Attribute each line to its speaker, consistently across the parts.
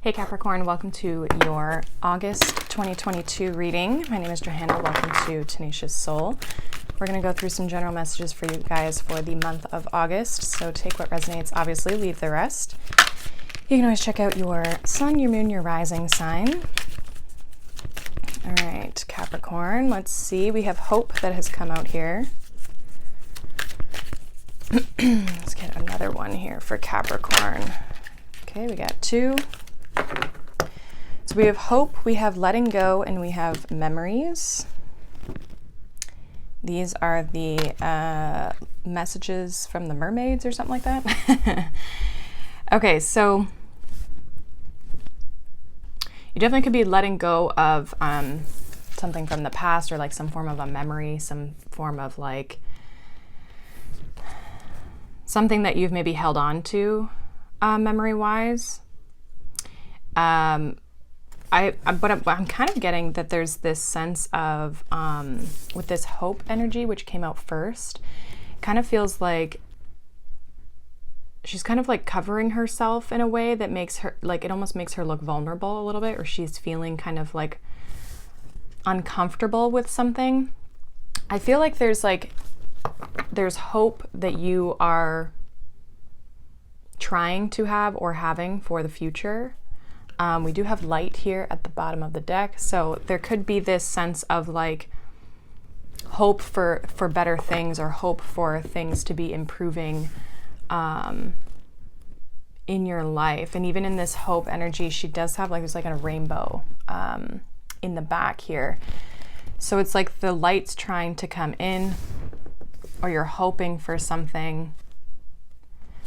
Speaker 1: Hey Capricorn, welcome to your August 2022 reading. My name is Johanna. Welcome to Tenacious Soul. We're going to go through some general messages for you guys for the month of August. So take what resonates, obviously, leave the rest. You can always check out your sun, your moon, your rising sign. All right, Capricorn, let's see. We have hope that has come out here. Let's get another one here for Capricorn. Okay, we got two. So we have hope, we have letting go, and we have memories. These are the messages from the mermaids or something like that. Okay, so you definitely could be letting go of something from the past, or like some form of a memory, some form of like something that you've maybe held on to memory-wise. But I'm kind of getting that there's this sense of, with this hope energy, which came out first, kind of feels like she's kind of like covering herself in a way that makes her, like, it almost makes her look vulnerable a little bit, or she's feeling kind of like uncomfortable with something. I feel like there's hope that you are trying to have or having for the future. We do have light here at the bottom of the deck, so there could be this sense of like hope for better things, or hope for things to be improving in your life. And even in this hope energy, she does have like, there's like a rainbow in the back here. So it's like the light's trying to come in, or you're hoping for something.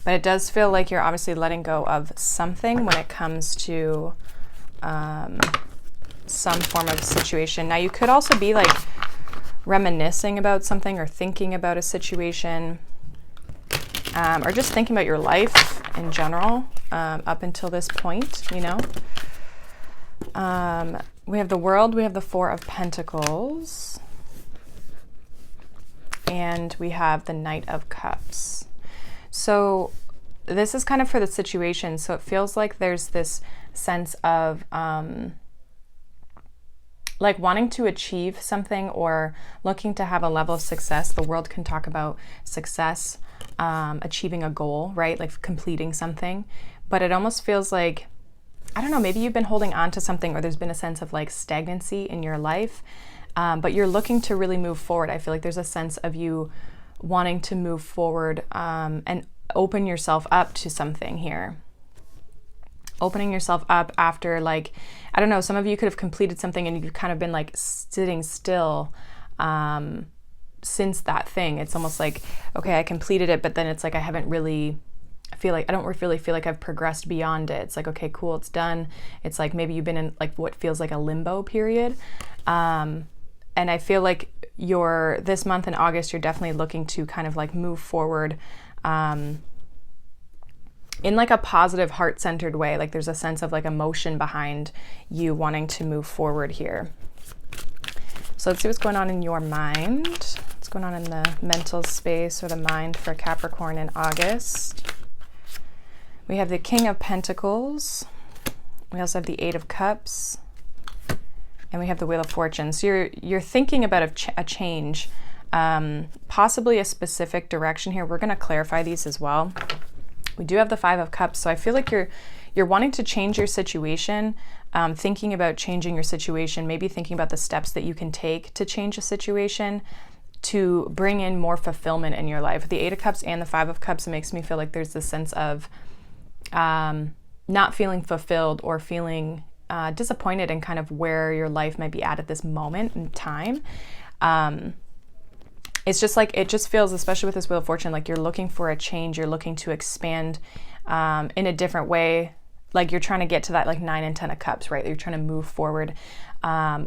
Speaker 1: But it does feel like you're obviously letting go of something when it comes to some form of situation. Now, you could also be like reminiscing about something, or thinking about a situation, or just thinking about your life in general up until this point, you know. We have the World, we have the Four of Pentacles, and we have the Knight of Cups. So this is kind of for the situation. So it feels like there's this sense of like wanting to achieve something, or looking to have a level of success. The World can talk about success, achieving a goal, right? Like completing something. But it almost feels like, I don't know, maybe you've been holding on to something, or there's been a sense of like stagnancy in your life, but you're looking to really move forward. I feel like there's a sense of you wanting to move forward and open yourself up to something here. Opening yourself up after, like, I don't know, some of you could have completed something and you've kind of been like sitting still since that thing. It's almost like, okay, I completed it, but then it's like I don't really feel like I've progressed beyond it. It's like, okay, cool, it's done. It's like maybe you've been in like what feels like a limbo period. And I feel like this month in August, you're definitely looking to kind of like move forward in like a positive, heart-centered way. Like there's a sense of like emotion behind you wanting to move forward here. So let's see what's going on in your mind. What's going on in the mental space or the mind for Capricorn in August. We have the King of Pentacles. We also have the Eight of Cups. And we have the Wheel of Fortune. So you're thinking about a change, possibly a specific direction here. We're going to clarify these as well. We do have the Five of Cups. So I feel like you're wanting to change your situation, thinking about changing your situation, maybe thinking about the steps that you can take to change a situation to bring in more fulfillment in your life. The Eight of Cups and the Five of Cups, it makes me feel like there's this sense of not feeling fulfilled, or feeling disappointed in kind of where your life might be at this moment in time. It's just like, it just feels, especially with this Wheel of Fortune, like you're looking for a change, you're looking to expand in a different way. Like you're trying to get to that like 9 and 10 of Cups, right? You're trying to move forward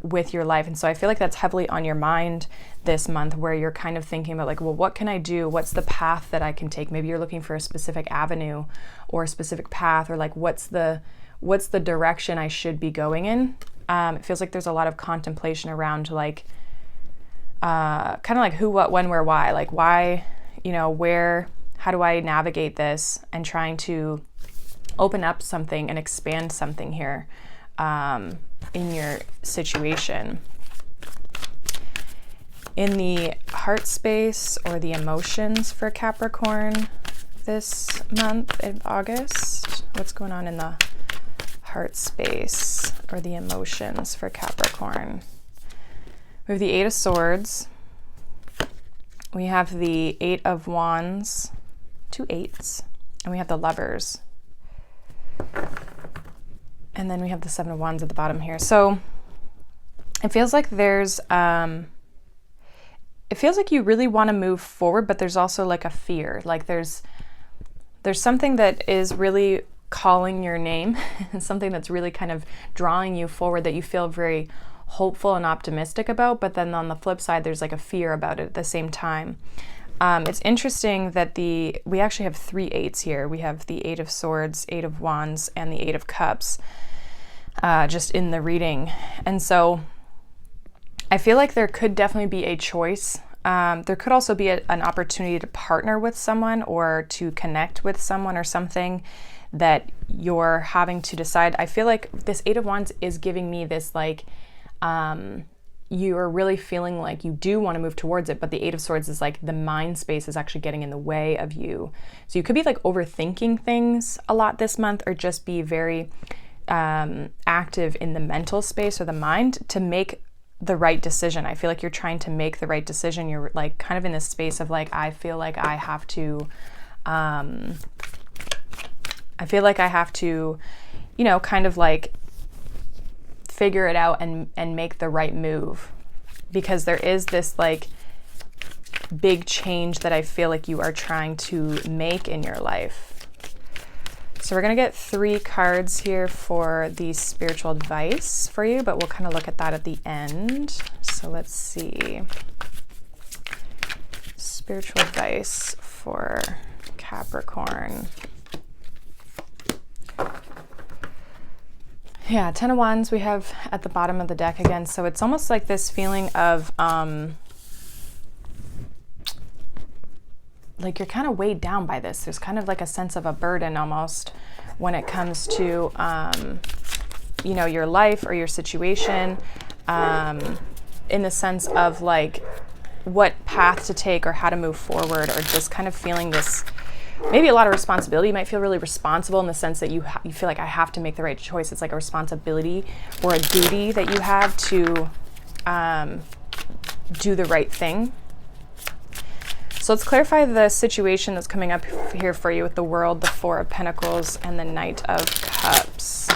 Speaker 1: with your life. And so I feel like that's heavily on your mind this month, where you're kind of thinking about like, well, what can I do? What's the path that I can take? Maybe you're looking for a specific avenue or a specific path, or like, what's the direction I should be going in? It feels like there's a lot of contemplation around like, kind of like who, what, when, where, why, like why, you know, where, how do I navigate this, and trying to open up something and expand something here in your situation. In the heart space or the emotions for Capricorn this month in August, what's going on in the heart space or the emotions for Capricorn? We have the Eight of Swords. We have the Eight of Wands, 2 eights, and we have the Lovers. And then we have the Seven of Wands at the bottom here. So it feels like there's, it feels like you really want to move forward, but there's also like a fear. Like there's something that is really calling your name and something that's really kind of drawing you forward that you feel very hopeful and optimistic about. But then on the flip side, there's like a fear about it at the same time. It's interesting that we actually have 3 eights here. We have the Eight of Swords, Eight of Wands, and the Eight of Cups just in the reading. And so I feel like there could definitely be a choice. There could also be an opportunity to partner with someone or to connect with someone or something that you're having to decide. I feel like this Eight of Wands is giving me this like, you are really feeling like you do want to move towards it, but the Eight of Swords is like the mind space is actually getting in the way of you. So you could be like overthinking things a lot this month, or just be very active in the mental space or the mind to make the right decision. I feel like you're trying to make the right decision. You're like kind of in this space of like, I feel like I have to, you know, kind of like figure it out and make the right move, because there is this like big change that I feel like you are trying to make in your life. So we're going to get 3 cards here for the spiritual advice for you, but we'll kind of look at that at the end. So let's see. Spiritual advice for Capricorn. Yeah, Ten of Wands we have at the bottom of the deck again. So it's almost like this feeling of like you're kind of weighed down by this. There's kind of like a sense of a burden almost when it comes to, you know, your life or your situation, in the sense of like what path to take or how to move forward, or just kind of feeling this, maybe a lot of responsibility. You might feel really responsible in the sense that you feel like I have to make the right choice. It's like a responsibility or a duty that you have to do the right thing. So let's clarify the situation that's coming up here for you with the World, the Four of Pentacles, and the Knight of Cups.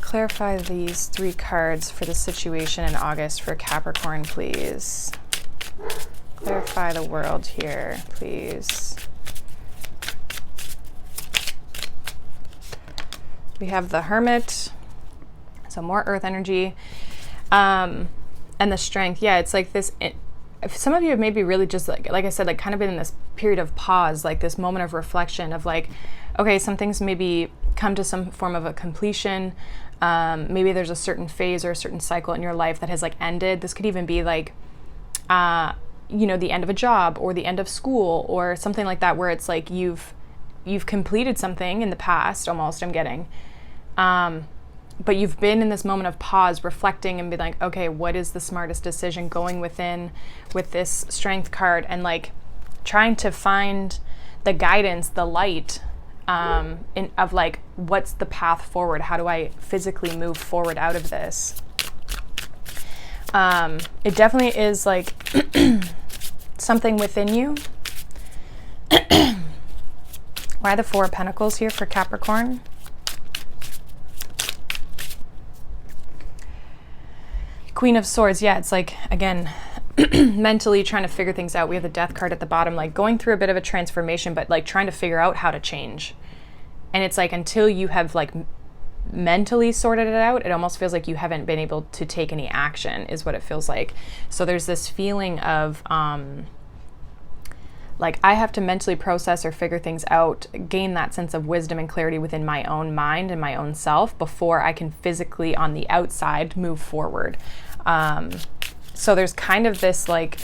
Speaker 1: Clarify these 3 cards for the situation in August for Capricorn, please. Clarify the World here, please. We have the Hermit, so more earth energy, and the Strength. Yeah, it's like this. Some of you have maybe really just like I said, like kind of been in this period of pause, like this moment of reflection of like, okay, some things maybe come to some form of a completion. Maybe there's a certain phase or a certain cycle in your life that has like ended. This could even be like, you know, the end of a job or the end of school or something like that, where it's like you've completed something in the past almost, I'm getting. But you've been in this moment of pause, reflecting and be like, okay, what is the smartest decision, going within with this Strength card and like trying to find the guidance, the light of like, what's the path forward? How do I physically move forward out of this? It definitely is like something within you. Why the Four of Pentacles here for Capricorn? Queen of Swords, yeah, it's like, again, mentally trying to figure things out. We have the Death card at the bottom, like going through a bit of a transformation, but like trying to figure out how to change. And it's like until you have like mentally sorted it out, it almost feels like you haven't been able to take any action, is what it feels like. So there's this feeling of like I have to mentally process or figure things out, gain that sense of wisdom and clarity within my own mind and my own self before I can physically on the outside move forward. So there's kind of this like,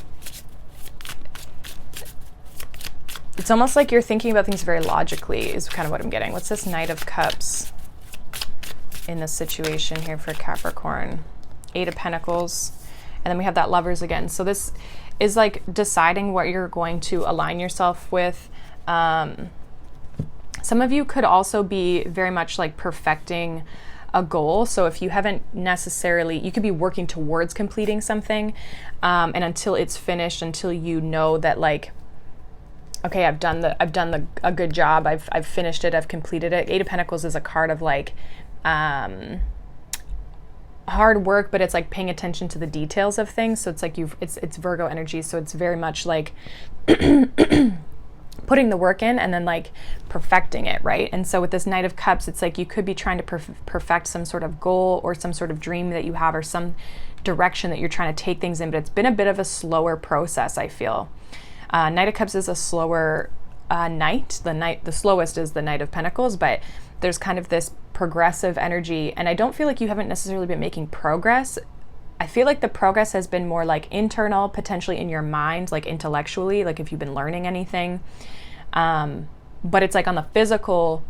Speaker 1: It's almost like you're thinking about things very logically is kind of what I'm getting. What's this Knight of Cups in this situation here for Capricorn? 8 of Pentacles. And then we have that Lovers again. So this is like deciding what you're going to align yourself with. Some of you could also be very much like perfecting a goal. So if you haven't necessarily, you could be working towards completing something, and until it's finished, until you know that like, okay, I've done a good job. I've finished it. I've completed it. 8 of Pentacles is a card of like hard work, but it's like paying attention to the details of things. So it's like it's Virgo energy. So it's very much like putting the work in and then like perfecting it, right? And so with this Knight of Cups, it's like you could be trying to perfect some sort of goal or some sort of dream that you have or some direction that you're trying to take things in, but it's been a bit of a slower process, I feel. Knight of Cups is a slower knight. The slowest is the Knight of Pentacles, but there's kind of this progressive energy, and I don't feel like you haven't necessarily been making progress. I feel like the progress has been more like internal, potentially in your mind, like intellectually, like if you've been learning anything. But it's like on the physical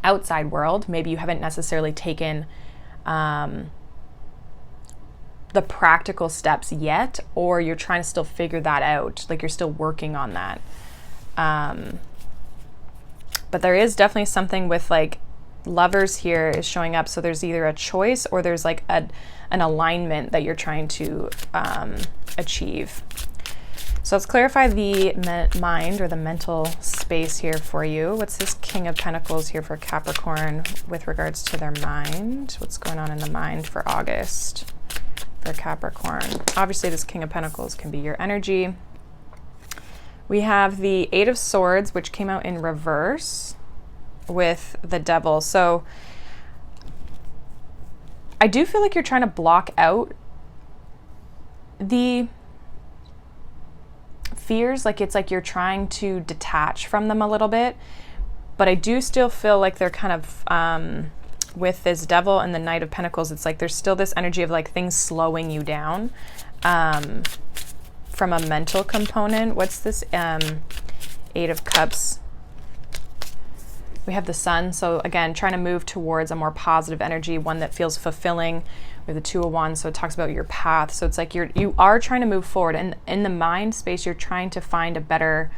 Speaker 1: outside world, maybe you haven't necessarily taken the practical steps yet, or you're trying to still figure that out. Like you're still working on that. But there is definitely something with like Lovers here is showing up. So there's either a choice or there's like an alignment that you're trying to achieve. So let's clarify the mind or the mental space here for you. What's this King of Pentacles here for Capricorn with regards to their mind? What's going on in the mind for August for Capricorn? Obviously this King of Pentacles can be your energy. We have the 8 of Swords, which came out in reverse with the Devil. So I do feel like you're trying to block out the fears. Like it's like you're trying to detach from them a little bit. But I do still feel like they're kind of, with this Devil and the Knight of Pentacles, it's like there's still this energy of like things slowing you down. From a mental component. What's this 8 of Cups? We have the Sun. So again, trying to move towards a more positive energy, one that feels fulfilling. We have the 2 of Wands, so it talks about your path. So it's like you are trying to move forward, and in the mind space, you're trying to find a better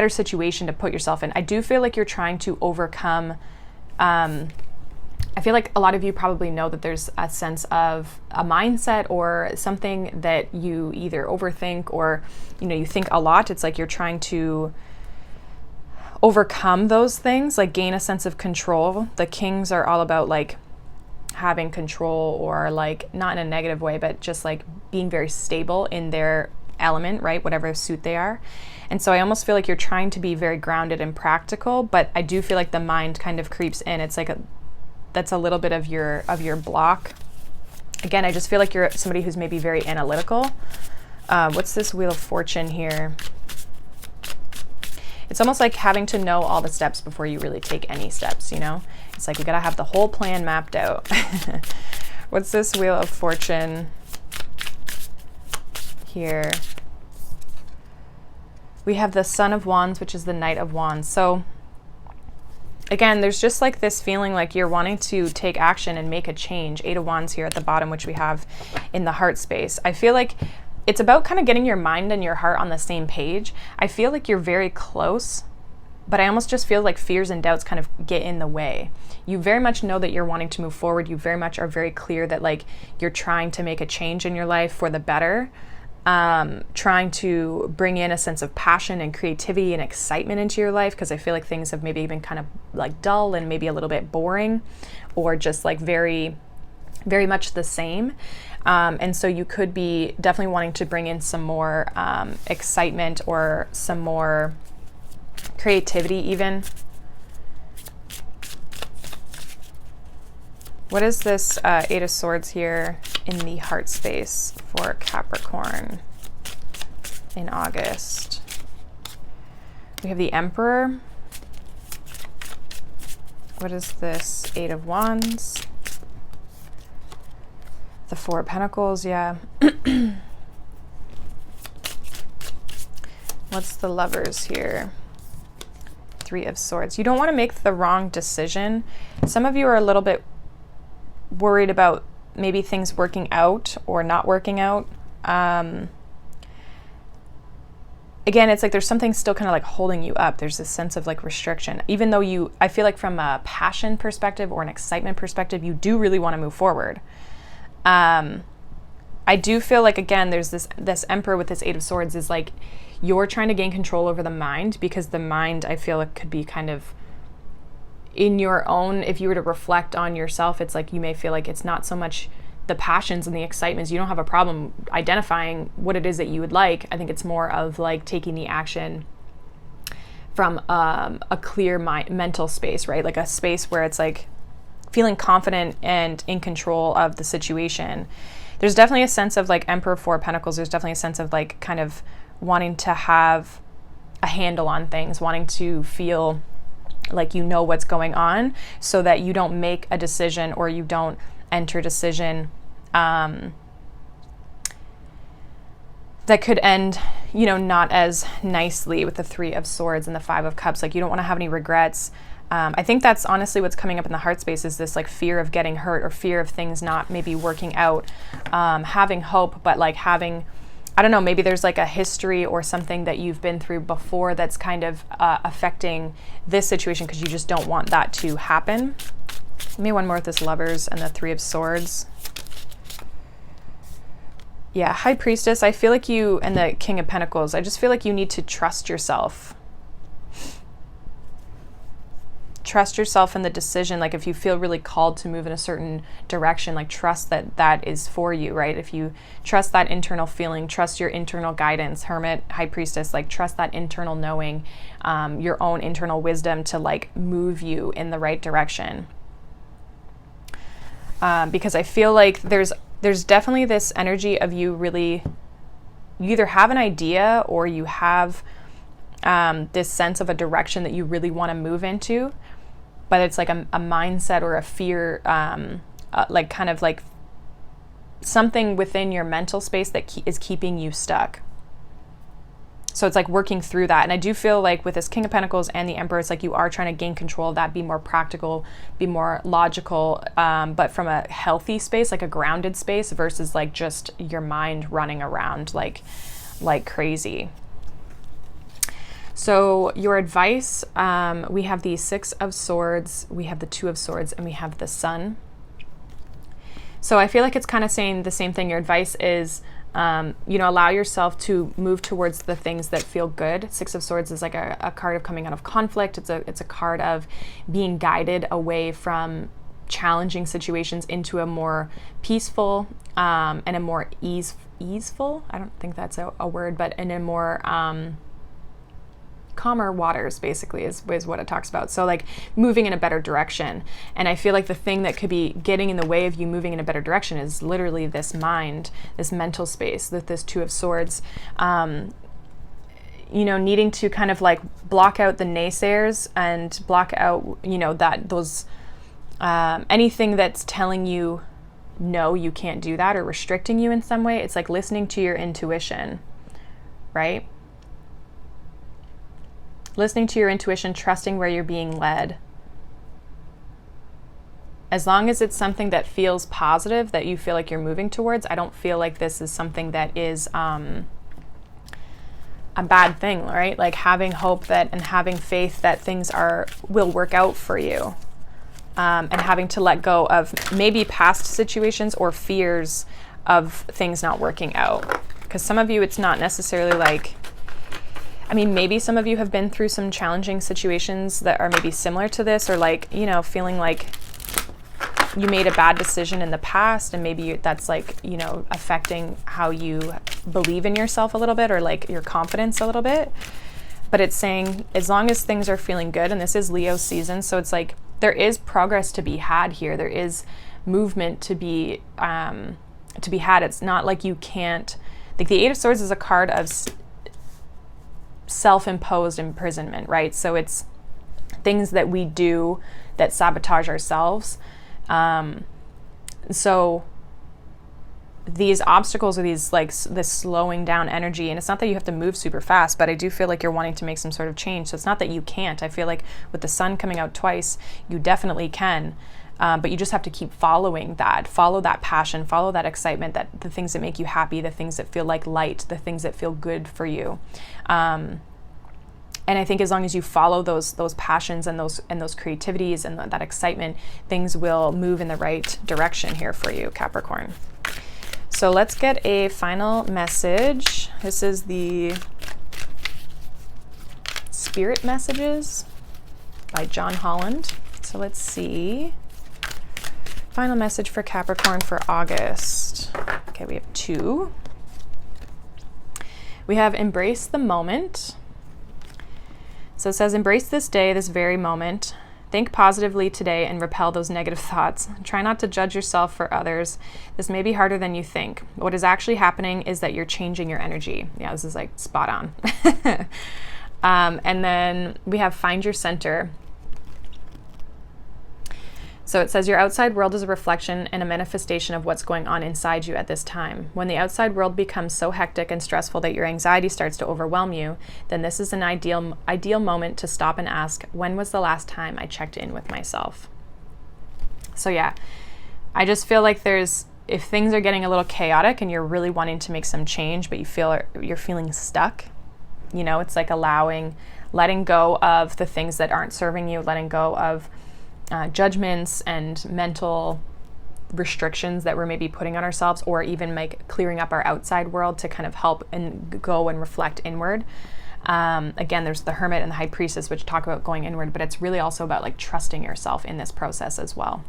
Speaker 1: situation to put yourself in. I do feel like you're trying to overcome. I feel like a lot of you probably know that there's a sense of a mindset or something that you either overthink or, you think a lot. It's like you're trying to overcome those things, like gain a sense of control. The Kings are all about like having control, or like not in a negative way, but just like being very stable in their element, right? Whatever suit they are. And so I almost feel like you're trying to be very grounded and practical, but I do feel like the mind kind of creeps in. It's like that's a little bit of your block. Again, I just feel like you're somebody who's maybe very analytical. What's this Wheel of Fortune here? It's almost like having to know all the steps before you really take any steps, It's like you gotta have the whole plan mapped out. What's this Wheel of Fortune here? We have the Son of Wands, which is the Knight of Wands. So again, there's just like this feeling like you're wanting to take action and make a change. 8 of Wands here at the bottom, which we have in the heart space. I feel like it's about kind of getting your mind and your heart on the same page. I feel like you're very close, but I almost just feel like fears and doubts kind of get in the way. You very much know that you're wanting to move forward. You very much are very clear that like you're trying to make a change in your life for the better. Trying to bring in a sense of passion and creativity and excitement into your life, because I feel like things have maybe been kind of like dull and maybe a little bit boring, or just like very, very much the same. And so you could be definitely wanting to bring in some more excitement or some more creativity even. What is this 8 of Swords here in the heart space for Capricorn in August? We have the Emperor. What is this 8 of Wands? The 4 of Pentacles, yeah. What's the Lovers here? Three of Swords. You don't want to make the wrong decision. Some of you are a little bit worried about maybe things working out or not working out. Again, it's like there's something still kind of like holding you up. There's this sense of like restriction. Even though I feel like from a passion perspective or an excitement perspective, you do really want to move forward. I do feel like, again, there's this Emperor with this Eight of Swords is like, you're trying to gain control over the mind, because the mind, I feel like, could be kind of in your own, if you were to reflect on yourself, it's like you may feel like it's not so much the passions and the excitements. You don't have a problem identifying what it is that you would like. I think it's more of like taking the action from a clear mental space, right? Like a space where it's like feeling confident and in control of the situation. There's definitely a sense of like Emperor, Four of Pentacles. There's definitely a sense of like kind of wanting to have a handle on things, wanting to feel like you know what's going on, so that you don't make a decision or you don't enter a decision that could end, you know, not as nicely, with the Three of Swords and the Five of Cups. Like, you don't want to have any regrets. I think that's honestly what's coming up in the heart space, is this like fear of getting hurt or fear of things not maybe working out, having hope, but like having, I don't know, maybe there's like a history or something that you've been through before that's kind of affecting this situation, because you just don't want that to happen. Give me one more with this Lovers and the Three of Swords. Yeah, High Priestess. I feel like you, and the King of Pentacles, I just feel like you need to trust yourself. Trust yourself in the decision. Like, if you feel really called to move in a certain direction, like trust that that is for you, right? If you trust that internal feeling, trust your internal guidance. Hermit, High Priestess, like trust that internal knowing, your own internal wisdom to like move you in the right direction. Because I feel like there's definitely this energy of you really, you either have an idea or you have this sense of a direction that you really want to move into, but it's like a mindset or a fear, like kind of like something within your mental space that is keeping you stuck. So it's like working through that. And I do feel like with this King of Pentacles and the Emperor, it's like you are trying to gain control of that, be more practical, be more logical, but from a healthy space, like a grounded space, versus like just your mind running around like crazy. So your advice, we have the Six of Swords, we have the Two of Swords, and we have the Sun. So I feel like it's kind of saying the same thing. Your advice is, you know, allow yourself to move towards the things that feel good. Six of Swords is like a card of coming out of conflict. It's a card of being guided away from challenging situations into a more peaceful and a more easeful, I don't think that's a word, but in a more calmer waters, basically, is what it talks about. So like moving in a better direction. And I feel like the thing that could be getting in the way of you moving in a better direction is literally this mind, this mental space, that this Two of Swords, you know, needing to kind of like block out the naysayers and block out, you know, that those anything that's telling you no, you can't do that, or restricting you in some way. It's like listening to your intuition, right? Listening to your intuition, trusting where you're being led. As long as it's something that feels positive, that you feel like you're moving towards, I don't feel like this is something that is a bad thing, right? Like having hope that and having faith that things will work out for you, and having to let go of maybe past situations or fears of things not working out. Because some of you, it's not necessarily like, I mean, maybe some of you have been through some challenging situations that are maybe similar to this, or like, you know, feeling like you made a bad decision in the past, and maybe that's like, you know, affecting how you believe in yourself a little bit, or like your confidence a little bit. But it's saying, as long as things are feeling good, and this is Leo season, so it's like there is progress to be had here. There is movement to be had. It's not like you can't, like the Eight of Swords is a card of self-imposed imprisonment, right? So it's things that we do that sabotage ourselves. So these obstacles or these like this slowing down energy, and it's not that you have to move super fast, but I do feel like you're wanting to make some sort of change. So it's not that you can't. I feel like with the sun coming out twice, you definitely can. But you just have to keep following that, follow that passion, follow that excitement, that the things that make you happy, the things that feel like light, the things that feel good for you. And I think as long as you follow those passions and those creativities and that excitement, things will move in the right direction here for you, Capricorn. So let's get a final message. This is the Spirit Messages by John Holland. So let's see. Final message for Capricorn for August. Okay, we have 2. We have embrace the moment. So it says, embrace this day, this very moment. Think positively today and repel those negative thoughts. Try not to judge yourself for others. This may be harder than you think. What is actually happening is that you're changing your energy. Yeah, this is like spot on. And then we have find your center. So it says your outside world is a reflection and a manifestation of what's going on inside you at this time. When the outside world becomes so hectic and stressful that your anxiety starts to overwhelm you, then this is an ideal moment to stop and ask, when was the last time I checked in with myself? So yeah, I just feel like if things are getting a little chaotic and you're really wanting to make some change, but you're feeling stuck, it's like letting go of the things that aren't serving you, letting go of judgments and mental restrictions that we're maybe putting on ourselves, or even clearing up our outside world to kind of help and go and reflect inward. Again, there's the Hermit and the High Priestess, which talk about going inward, but it's really also about like trusting yourself in this process as well.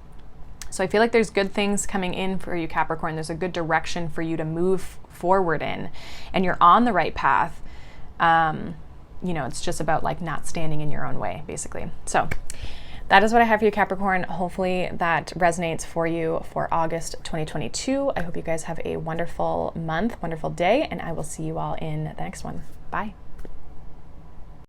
Speaker 1: So I feel like there's good things coming in for you, Capricorn. There's a good direction for you to move forward in, and you're on the right path. It's just about like not standing in your own way, basically. So that is what I have for you, Capricorn. Hopefully that resonates for you for August 2022. I hope you guys have a wonderful month, wonderful day, and I will see you all in the next one. Bye.